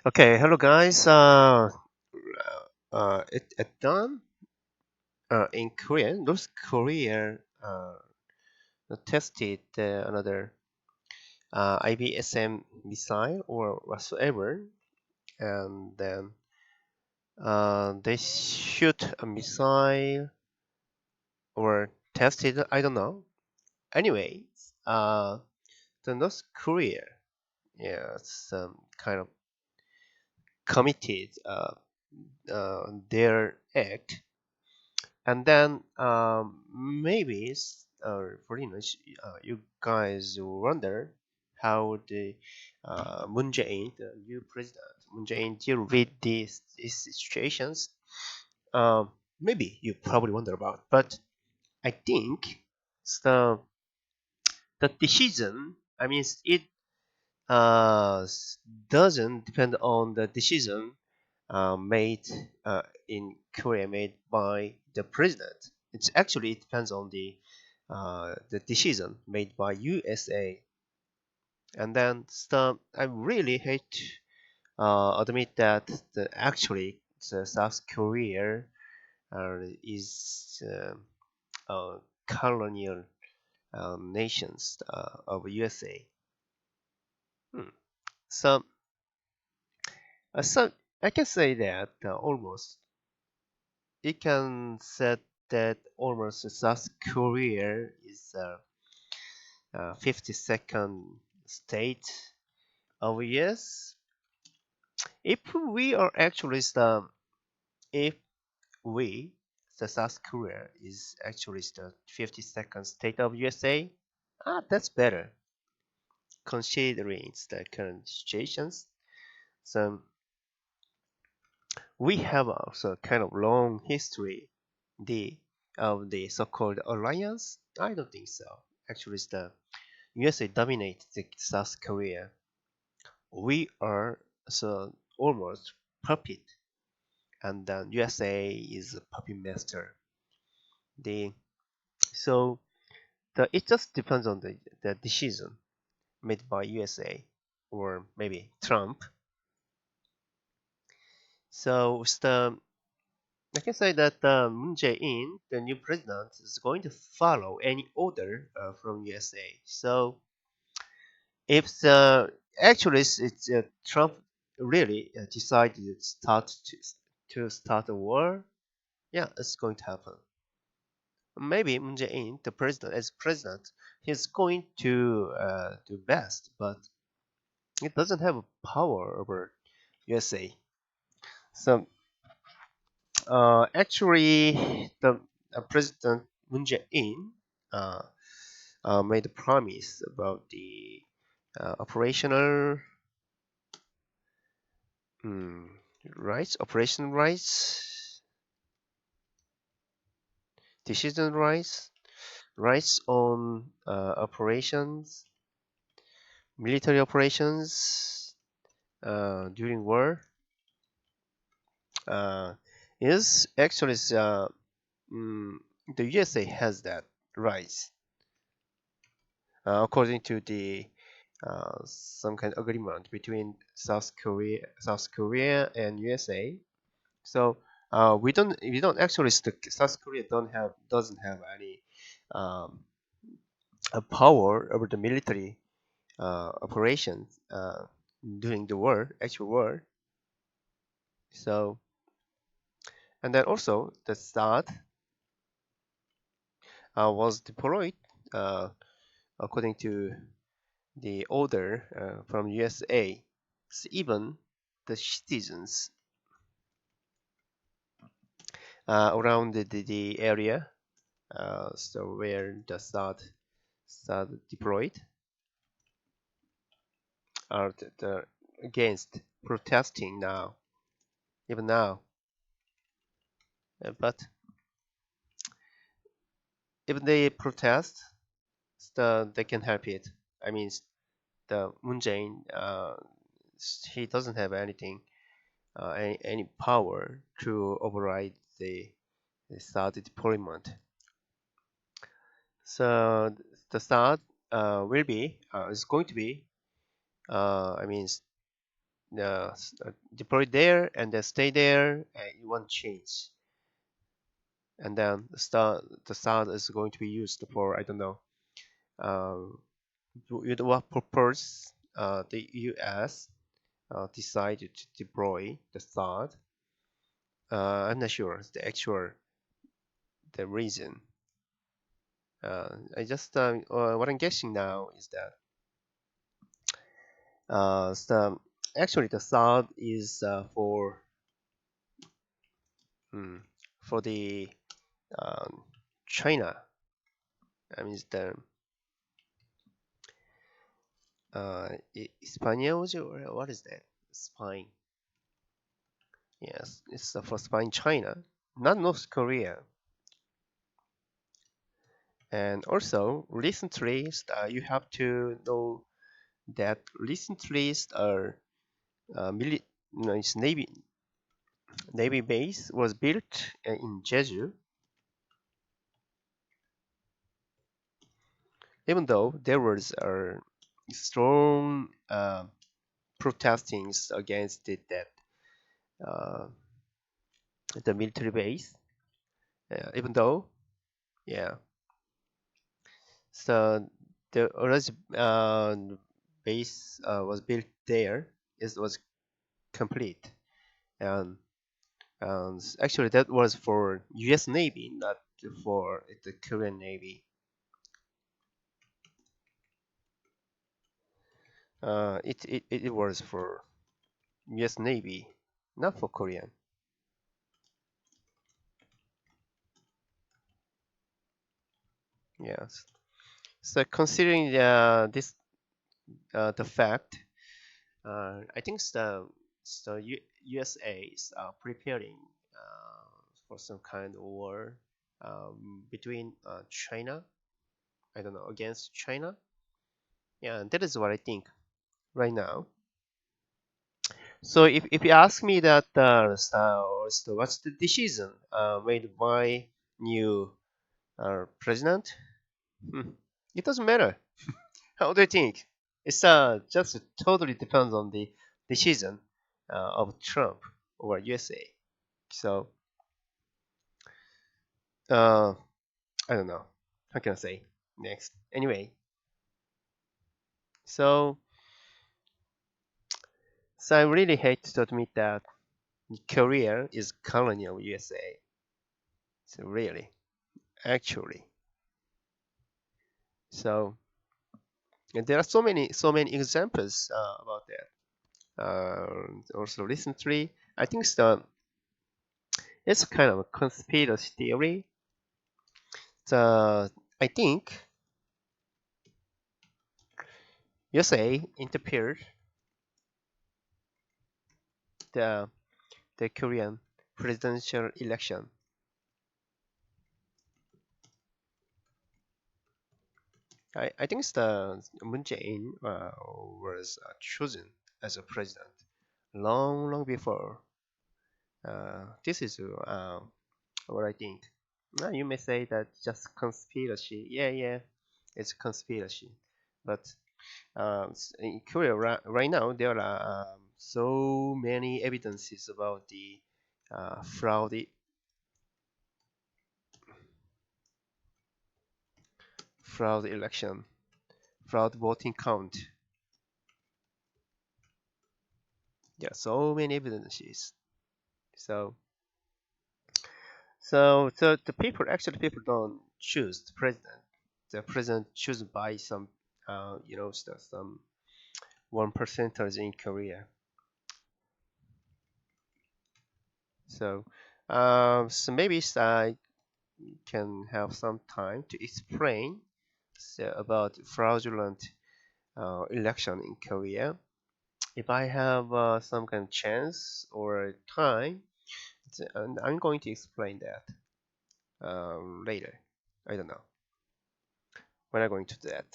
Okay, hello guys. At dawn in Korea, North Korea tested another IBSM missile or whatsoever, and then they shoot a missile or tested. I don't know. Anyway, the North Korea, yeah, it's kind of committed their act. And then maybe for you guys wonder how the Moon Jae-in, the new president, Moon Jae-in deal with these situations. Maybe you probably wonder about, but I think it's the decision. I mean, it doesn't depend on the decision made in Korea made by the president. It depends on the decision made by USA. And then I really hate to admit that the South Korea is a colonial nations of USA. Hmm. So, so I can say that almost it can say that almost South Korea is a 52nd state of US. If we are actually if we the South Korea is actually the 52nd state of USA, that's better considering the current situations. So we have also kind of long history the of the so-called alliance. I don't think so. Actually, it's the USA dominate the South Korea. We are almost puppet, and then USA is a puppet master. The so it just depends on the decision made by USA or maybe Trump. So I can say that Moon Jae-in, the new president, is going to follow any order from USA. So if the actually Trump really decided to start a war, yeah, it's going to happen. Maybe Moon Jae-in, the president, as president, he's going to do best, but it doesn't have a power over USA. So actually, the President Moon Jae-in uh, made a promise about the operational mm, operation rights, decision rights, rights on operations, military operations during war. Uh, is actually mm, the USA has that rights according to the some kind of agreement between South Korea and USA. So we don't actually South Korea don't have doesn't have any um, a power over the military operations during the war, actual war. So and then also the START was deployed uh, according to the order from USA. So even the citizens around the area, so where the SAD deployed, are against protesting now, even now. But if they protest, they can help it. I mean, the Moon Jae-in, he doesn't have any power to override the SAD deployment. So the SAD is going to be, I mean, deploy there and then stay there, and it won't change. And then the star is going to be used for, I don't know, um, with what purpose the U.S. Decided to deploy the star. I'm not sure the actual the reason. I just what I'm guessing now is that so actually the salt is mm, for the um, China. I mean, it's the Español or what is that? Spine. Yes, it's for spine China, not North Korea. And also, recently, you have to know that recently our no, it's Navy base was built in Jeju, even though there was a strong protesting against it that uh, the military base, even though, yeah, so the original base was built there. It was complete, and, actually that was for U.S. Navy, not for the Korean Navy. It was for U.S. Navy, not for Korean. Yes. So considering the fact, I think USA is preparing for some kind of war between China. I don't know, against China. Yeah, that is what I think right now. So if you ask me that, so what's the decision made by new president? Hmm, it doesn't matter. How do you think? It's just totally depends on the decision of Trump or USA. So uh, I don't know. How can I say next? Anyway, so I really hate to admit that Korea is colonial USA. So really, actually, so and there are so many examples about that. Also recently, I think it's kind of a conspiracy theory. I think USA interfered the Korean presidential election. I think the Moon Jae-in was chosen as a president long before. This is what I think. Now you may say that just conspiracy. Yeah, yeah, it's conspiracy. But in Korea right now there are so many evidences about the fraud election, fraud voting count. There are so many evidences. So the people don't choose the president. The president chosen by some some one percenters in Korea. So maybe I can have some time to explain about fraudulent election in Korea. If I have some kind of chance or time, and I'm going to explain that later. I don't know when I'm going to do that.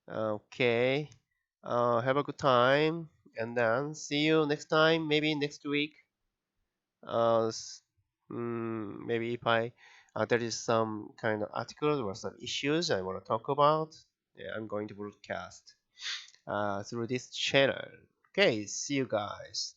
Okay. Have a good time, and then see you next time. Maybe next week. Uh, s- Maybe if there is some kind of articles or some issues I want to talk about, yeah, I'm going to broadcast through this channel. Okay, see you guys.